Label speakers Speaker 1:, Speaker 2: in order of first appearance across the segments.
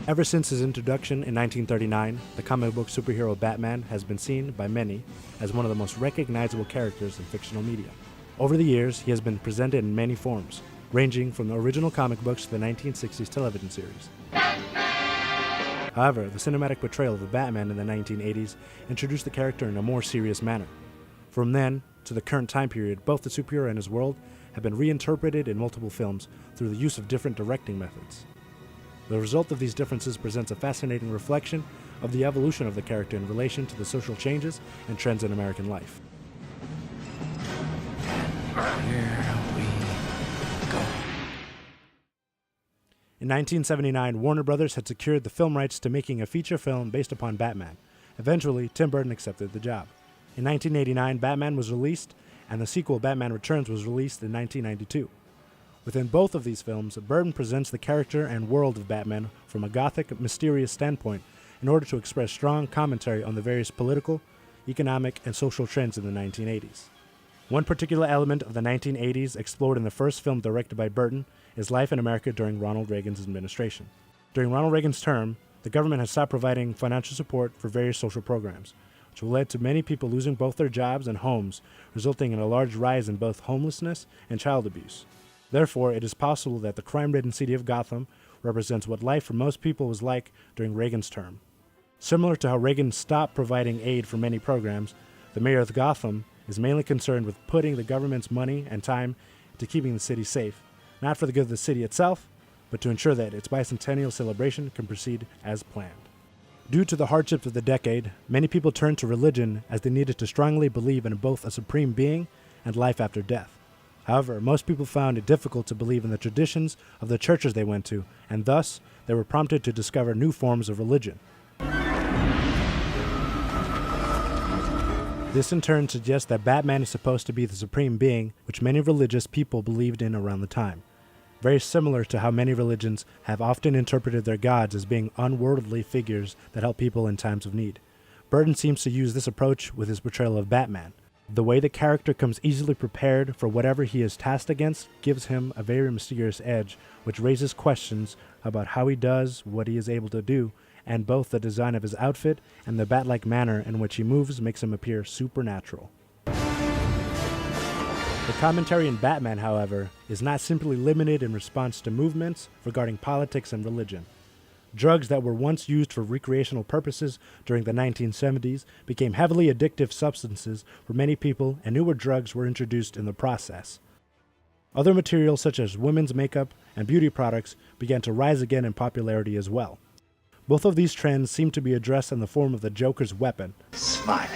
Speaker 1: Ever since his introduction in 1939, the comic book superhero Batman has been seen by many as one of the most recognizable characters in fictional media. Over the years, he has been presented in many forms, ranging from the original comic books to the 1960s television series. However, the cinematic portrayal of the Batman in the 1980s introduced the character in a more serious manner. From then to the current time period, both the superhero and his world have been reinterpreted in multiple films through the use of different directing methods. The result of these differences presents a fascinating reflection of the evolution of the character in relation to the social changes and trends in American life.
Speaker 2: Here we go.
Speaker 1: In 1979, Warner Brothers had secured the film rights to making a feature film based upon Batman. Eventually, Tim Burton accepted the job. In 1989, Batman was released, and the sequel Batman Returns was released in 1992. Within both of these films, Burton presents the character and world of Batman from a gothic, mysterious standpoint in order to express strong commentary on the various political, economic, and social trends in the 1980s. One particular element of the 1980s explored in the first film directed by Burton is life in America during Ronald Reagan's administration. During Ronald Reagan's term, the government had stopped providing financial support for various social programs, which led to many people losing both their jobs and homes, resulting in a large rise in both homelessness and child abuse. Therefore, it is possible that the crime-ridden city of Gotham represents what life for most people was like during Reagan's term. Similar to how Reagan stopped providing aid for many programs, the mayor of Gotham is mainly concerned with putting the government's money and time into keeping the city safe, not for the good of the city itself, but to ensure that its bicentennial celebration can proceed as planned. Due to the hardships of the decade, many people turned to religion as they needed to strongly believe in both a supreme being and life after death. However, most people found it difficult to believe in the traditions of the churches they went to, and thus, they were prompted to discover new forms of religion. This in turn suggests that Batman is supposed to be the supreme being, which many religious people believed in around the time. Very similar to how many religions have often interpreted their gods as being unworldly figures that help people in times of need. Burton seems to use this approach with his portrayal of Batman. The way the character comes easily prepared for whatever he is tasked against gives him a very mysterious edge, which raises questions about how he does what he is able to do, and both the design of his outfit and the bat-like manner in which he moves makes him appear supernatural. The commentary in Batman, however, is not simply limited in response to movements regarding politics and religion. Drugs that were once used for recreational purposes during the 1970s became heavily addictive substances for many people, and newer drugs were introduced in the process. Other materials such as women's makeup and beauty products began to rise again in popularity as well. Both of these trends seem to be addressed in the form of the Joker's weapon.
Speaker 2: Smiley.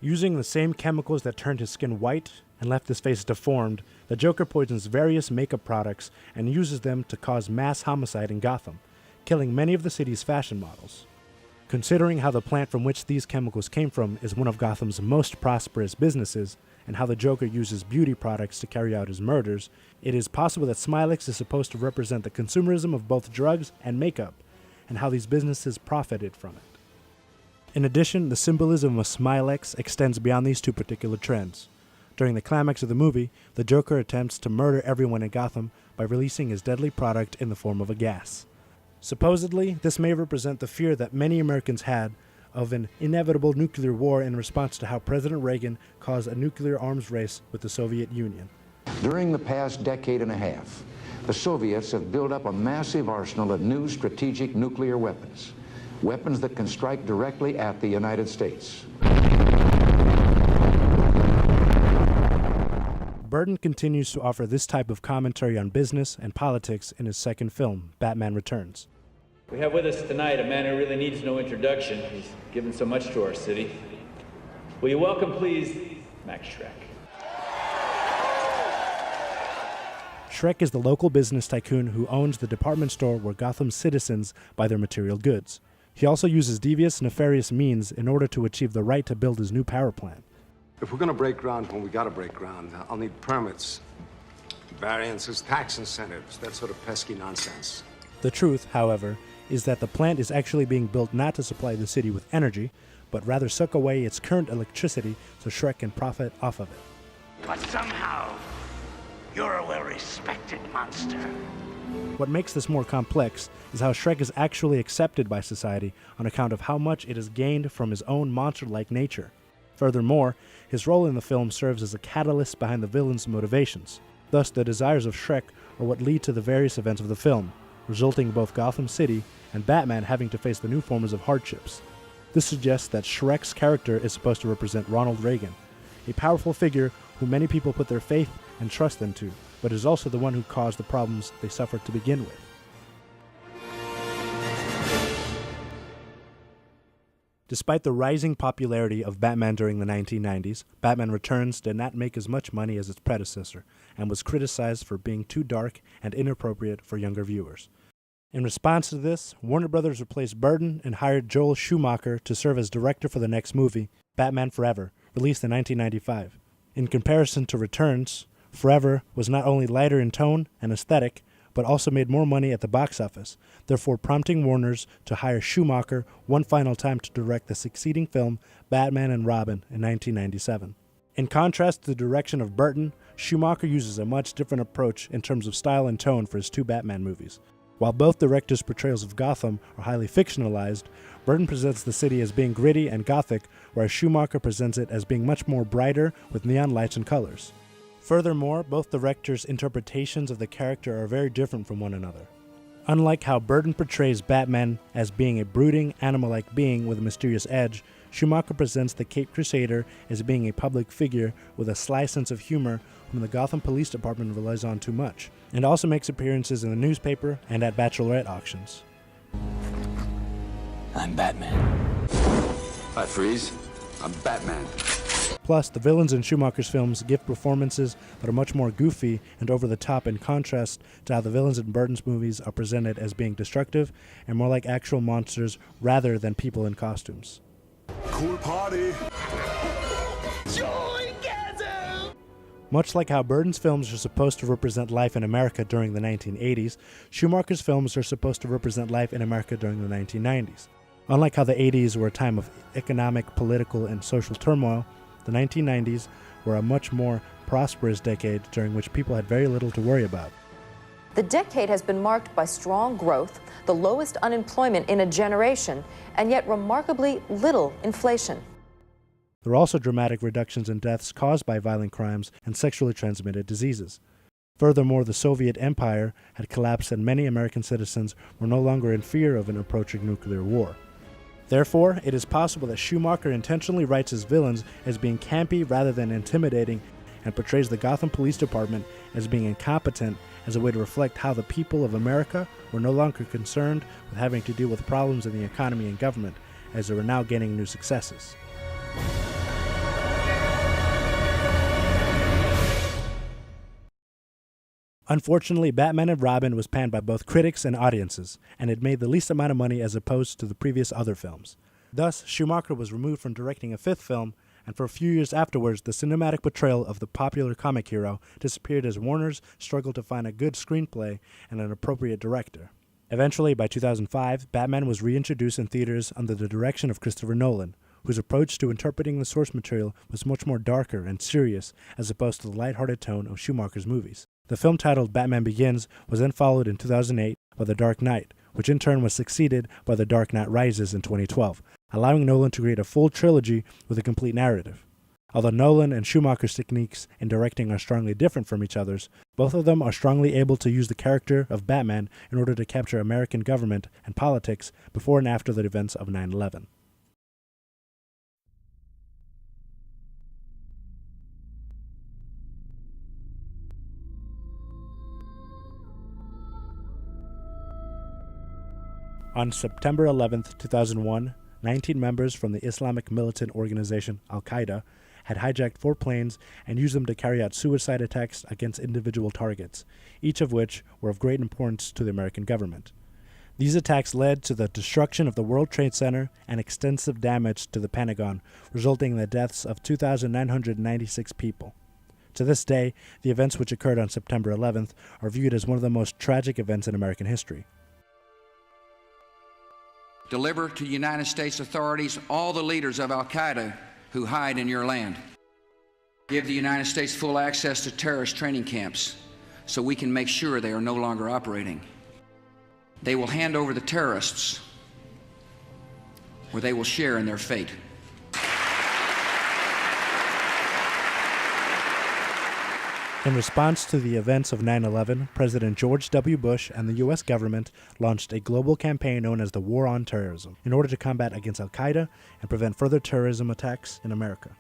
Speaker 1: Using the same chemicals that turned his skin white and left his face deformed, the Joker poisons various makeup products and uses them to cause mass homicide in Gotham, killing many of the city's fashion models. Considering how the plant from which these chemicals came from is one of Gotham's most prosperous businesses, and how the Joker uses beauty products to carry out his murders, it is possible that Smilex is supposed to represent the consumerism of both drugs and makeup, and how these businesses profited from it. In addition, the symbolism of Smilex extends beyond these two particular trends. During the climax of the movie, the Joker attempts to murder everyone in Gotham by releasing his deadly product in the form of a gas. Supposedly, this may represent the fear that many Americans had of an inevitable nuclear war in response to how President Reagan caused a nuclear arms race with the Soviet Union.
Speaker 3: During the past decade and a half, the Soviets have built up a massive arsenal of new strategic nuclear weapons, weapons that can strike directly at the United States.
Speaker 1: Burton continues to offer this type of commentary on business and politics in his second film, Batman Returns.
Speaker 4: We have with us tonight a man who really needs no introduction. He's given so much to our city. Will you welcome, please, Max Schreck?
Speaker 1: Schreck is the local business tycoon who owns the department store where Gotham's citizens buy their material goods. He also uses devious, nefarious means in order to achieve the right to build his new power plant.
Speaker 5: If we're going to break ground when we got to break ground, I'll need permits, variances, tax incentives, that sort of pesky nonsense.
Speaker 1: The truth, however, is that the plant is actually being built not to supply the city with energy, but rather suck away its current electricity so Schreck can profit off of it.
Speaker 2: But somehow, you're a well-respected monster.
Speaker 1: What makes this more complex is how Shrek is actually accepted by society on account of how much it has gained from his own monster-like nature. Furthermore, his role in the film serves as a catalyst behind the villain's motivations. Thus, the desires of Shrek are what lead to the various events of the film, resulting in both Gotham City and Batman having to face the new forms of hardships. This suggests that Shrek's character is supposed to represent Ronald Reagan, a powerful figure who many people put their faith and trust into, but is also the one who caused the problems they suffered to begin with. Despite the rising popularity of Batman during the 1990s, Batman Returns did not make as much money as its predecessor, and was criticized for being too dark and inappropriate for younger viewers. In response to this, Warner Brothers replaced Burton and hired Joel Schumacher to serve as director for the next movie, Batman Forever, released in 1995. In comparison to Returns, Forever was not only lighter in tone and aesthetic, but also made more money at the box office, therefore prompting Warner's to hire Schumacher one final time to direct the succeeding film Batman and Robin in 1997. In contrast to the direction of Burton, Schumacher uses a much different approach in terms of style and tone for his two Batman movies. While both directors' portrayals of Gotham are highly fictionalized, Burton presents the city as being gritty and gothic, whereas Schumacher presents it as being much more brighter with neon lights and colors. Furthermore, both directors' interpretations of the character are very different from one another. Unlike how Burton portrays Batman as being a brooding, animal-like being with a mysterious edge, Schumacher presents the Caped Crusader as being a public figure with a sly sense of humor whom the Gotham Police Department relies on too much, and also makes appearances in the newspaper and at bachelorette auctions.
Speaker 2: I'm Batman.
Speaker 5: Hi, Freeze. I'm Batman.
Speaker 1: Plus, the villains in Schumacher's films give performances that are much more goofy and over the top in contrast to how the villains in Burton's movies are presented as being destructive and more like actual monsters rather than people in costumes.
Speaker 6: Cool party.
Speaker 1: Much like how Burton's films are supposed to represent life in America during the 1980s, Schumacher's films are supposed to represent life in America during the 1990s. Unlike how the 80s were a time of economic, political, and social turmoil, the 1990s were a much more prosperous decade during which people had very little to worry about.
Speaker 7: The decade has been marked by strong growth, the lowest unemployment in a generation, and yet remarkably little inflation.
Speaker 1: There were also dramatic reductions in deaths caused by violent crimes and sexually transmitted diseases. Furthermore, the Soviet Empire had collapsed and many American citizens were no longer in fear of an approaching nuclear war. Therefore, it is possible that Schumacher intentionally writes his villains as being campy rather than intimidating and portrays the Gotham Police Department as being incompetent as a way to reflect how the people of America were no longer concerned with having to deal with problems in the economy and government, as they were now gaining new successes. Unfortunately, Batman and Robin was panned by both critics and audiences, and it made the least amount of money as opposed to the previous other films. Thus, Schumacher was removed from directing a fifth film, and for a few years afterwards, the cinematic portrayal of the popular comic hero disappeared as Warner's struggled to find a good screenplay and an appropriate director. Eventually, by 2005, Batman was reintroduced in theaters under the direction of Christopher Nolan, whose approach to interpreting the source material was much more darker and serious as opposed to the lighthearted tone of Schumacher's movies. The film titled Batman Begins was then followed in 2008 by The Dark Knight, which in turn was succeeded by The Dark Knight Rises in 2012, allowing Nolan to create a full trilogy with a complete narrative. Although Nolan and Schumacher's techniques in directing are strongly different from each other's, both of them are strongly able to use the character of Batman in order to capture American government and politics before and after the events of 9/11. On September 11, 2001, 19 members from the Islamic militant organization Al-Qaeda had hijacked 4 planes and used them to carry out suicide attacks against individual targets, each of which were of great importance to the American government. These attacks led to the destruction of the World Trade Center and extensive damage to the Pentagon, resulting in the deaths of 2,996 people. To this day, the events which occurred on September 11th are viewed as one of the most tragic events in American history.
Speaker 8: Deliver to United States authorities all the leaders of Al-Qaeda who hide in your land. Give the United States full access to terrorist training camps so we can make sure they are no longer operating. They will hand over the terrorists, where they will share in their fate.
Speaker 1: In response to the events of 9/11, President George W. Bush and the U.S. government launched a global campaign known as the War on Terrorism in order to combat against al-Qaeda and prevent further terrorism attacks in America.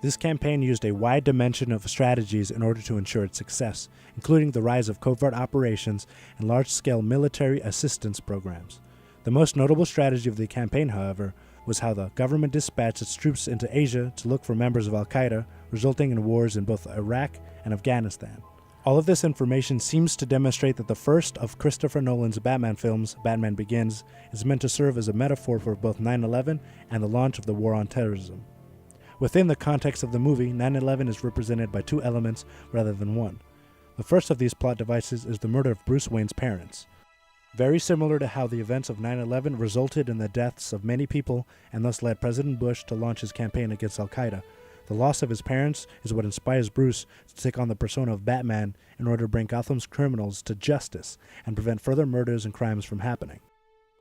Speaker 1: This campaign used a wide dimension of strategies in order to ensure its success, including the rise of covert operations and large-scale military assistance programs. The most notable strategy of the campaign, however, was how the government dispatched its troops into Asia to look for members of al-Qaeda, resulting in wars in both Iraq and Afghanistan. All of this information seems to demonstrate that the first of Christopher Nolan's Batman films, Batman Begins, is meant to serve as a metaphor for both 9/11 and the launch of the War on Terrorism. Within the context of the movie, 9/11 is represented by two elements rather than one. The first of these plot devices is the murder of Bruce Wayne's parents. Very similar to how the events of 9/11 resulted in the deaths of many people and thus led President Bush to launch his campaign against al-Qaeda, the loss of his parents is what inspires Bruce to take on the persona of Batman in order to bring Gotham's criminals to justice and prevent further murders and crimes from happening.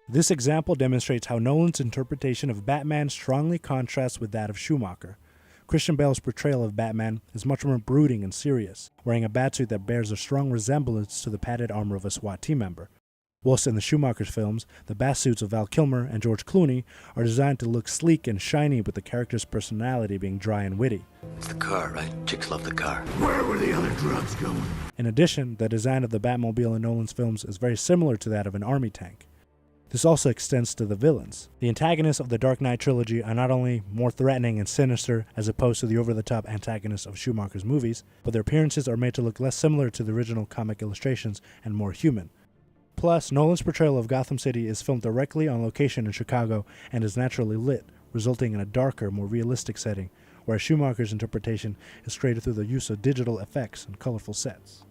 Speaker 1: This example demonstrates how Nolan's interpretation of Batman strongly contrasts with that of Schumacher. Christian Bale's portrayal of Batman is much more brooding and serious, wearing a batsuit that bears a strong resemblance to the padded armor of a SWAT team member. Whilst in the Schumacher's films, the batsuits of Val Kilmer and George Clooney are designed to look sleek and shiny, with the character's personality being dry and witty.
Speaker 2: It's the car, right? Chicks love the car.
Speaker 6: Where were the other drugs going?
Speaker 1: In addition, the design of the Batmobile in Nolan's films is very similar to that of an army tank. This also extends to the villains. The antagonists of the Dark Knight trilogy are not only more threatening and sinister as opposed to the over-the-top antagonists of Schumacher's movies, but their appearances are made to look less similar to the original comic illustrations and more human. Plus, Nolan's portrayal of Gotham City is filmed directly on location in Chicago and is naturally lit, resulting in a darker, more realistic setting, whereas Schumacher's interpretation is created through the use of digital effects and colorful sets.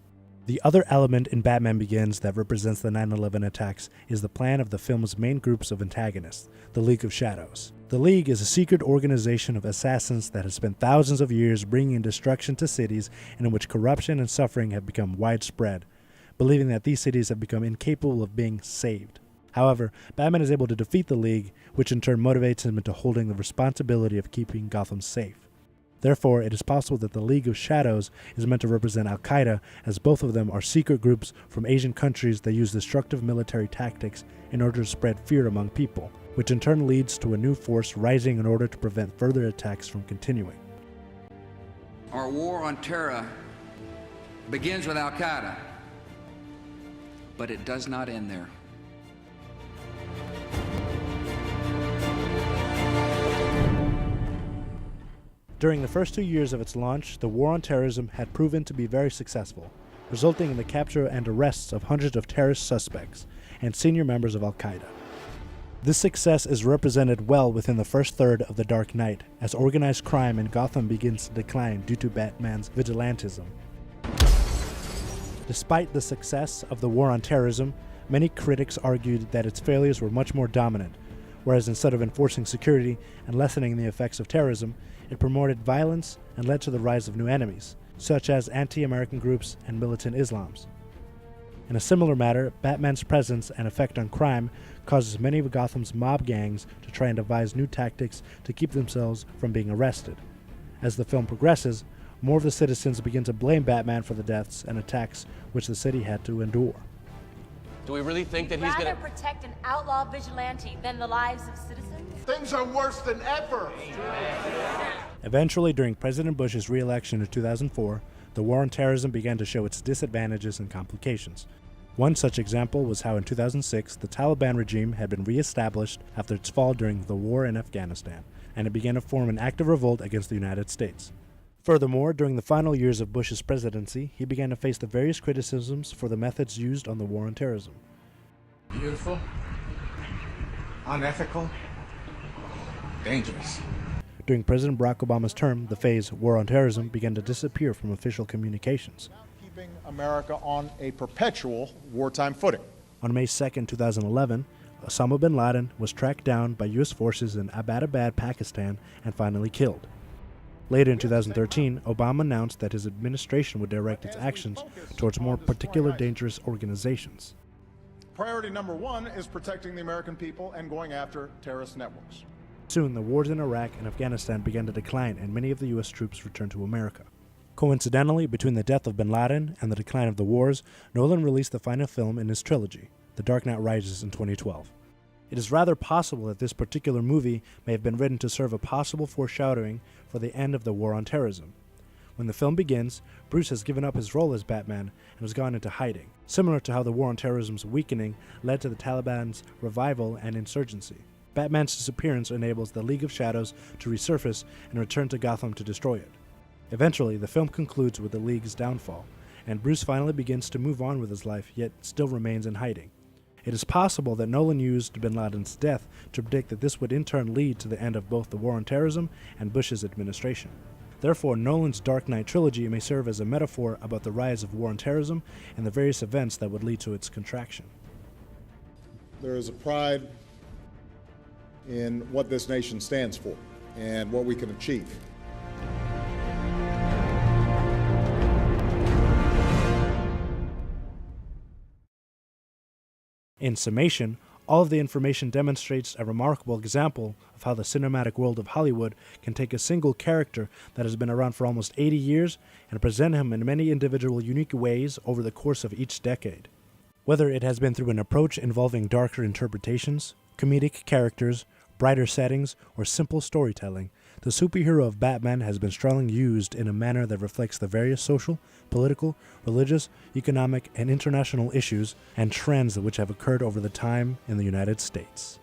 Speaker 1: The other element in Batman Begins that represents the 9/11 attacks is the plan of the film's main groups of antagonists, the League of Shadows. The League is a secret organization of assassins that has spent thousands of years bringing destruction to cities and in which corruption and suffering have become widespread, believing that these cities have become incapable of being saved. However, Batman is able to defeat the League, which in turn motivates him into holding the responsibility of keeping Gotham safe. Therefore, it is possible that the League of Shadows is meant to represent al-Qaeda, as both of them are secret groups from Asian countries that use destructive military tactics in order to spread fear among people, which in turn leads to a new force rising in order to prevent further attacks from continuing.
Speaker 8: Our war on terror begins with al-Qaeda, but it does not end there.
Speaker 1: During the first 2 years of its launch, the War on Terrorism had proven to be very successful, resulting in the capture and arrests of hundreds of terrorist suspects and senior members of al-Qaeda. This success is represented well within the first third of The Dark Knight, as organized crime in Gotham begins to decline due to Batman's vigilantism. Despite the success of the War on Terrorism, many critics argued that its failures were much more dominant, whereas instead of enforcing security and lessening the effects of terrorism, it promoted violence and led to the rise of new enemies, such as anti-American groups and militant Islams. In a similar matter, Batman's presence and effect on crime causes many of Gotham's mob gangs to try and devise new tactics to keep themselves from being arrested. As the film progresses, more of the citizens begin to blame Batman for the deaths and attacks which the city had to endure.
Speaker 9: Do we really think that he's
Speaker 10: rather
Speaker 9: gonna
Speaker 10: protect an outlaw vigilante than the lives of citizens?
Speaker 6: Things are worse than ever.
Speaker 1: Eventually, during President Bush's re-election in 2004, the War on Terrorism began to show its disadvantages and complications. One such example was how in 2006 the Taliban regime had been re-established after its fall during the war in Afghanistan, and it began to form an active revolt against the United States. Furthermore, during the final years of Bush's presidency, he began to face the various criticisms for the methods used on the War on Terrorism.
Speaker 2: Beautiful, unethical, dangerous.
Speaker 1: During President Barack Obama's term, the phrase War on Terrorism began to disappear from official communications.
Speaker 11: Keeping America on a perpetual wartime footing.
Speaker 1: On May 2, 2011, Osama bin Laden was tracked down by U.S. forces in Abbottabad, Pakistan, and finally killed. Later in 2013, Obama announced that his administration would direct its actions towards more particular dangerous organizations.
Speaker 11: Priority number one is protecting the American people and going after terrorist networks.
Speaker 1: Soon, the wars in Iraq and Afghanistan began to decline, and many of the U.S. troops returned to America. Coincidentally, between the death of bin Laden and the decline of the wars, Nolan released the final film in his trilogy, The Dark Knight Rises, in 2012. It is rather possible that this particular movie may have been written to serve a possible foreshadowing for the end of the war on terrorism. When the film begins, Bruce has given up his role as Batman and has gone into hiding, similar to how the war on terrorism's weakening led to the Taliban's revival and insurgency. Batman's disappearance enables the League of Shadows to resurface and return to Gotham to destroy it. Eventually, the film concludes with the League's downfall, and Bruce finally begins to move on with his life, yet still remains in hiding. It is possible that Nolan used bin Laden's death to predict that this would in turn lead to the end of both the war on terrorism and Bush's administration. Therefore, Nolan's Dark Knight trilogy may serve as a metaphor about the rise of war on terrorism and the various events that would lead to its contraction.
Speaker 11: There is a pride in what this nation stands for and what we can achieve.
Speaker 1: In summation, all of the information demonstrates a remarkable example of how the cinematic world of Hollywood can take a single character that has been around for almost 80 years and present him in many individual unique ways over the course of each decade. Whether it has been through an approach involving darker interpretations, comedic characters, brighter settings, or simple storytelling, the superhero of Batman has been strongly used in a manner that reflects the various social, political, religious, economic, and international issues and trends which have occurred over the time in the United States.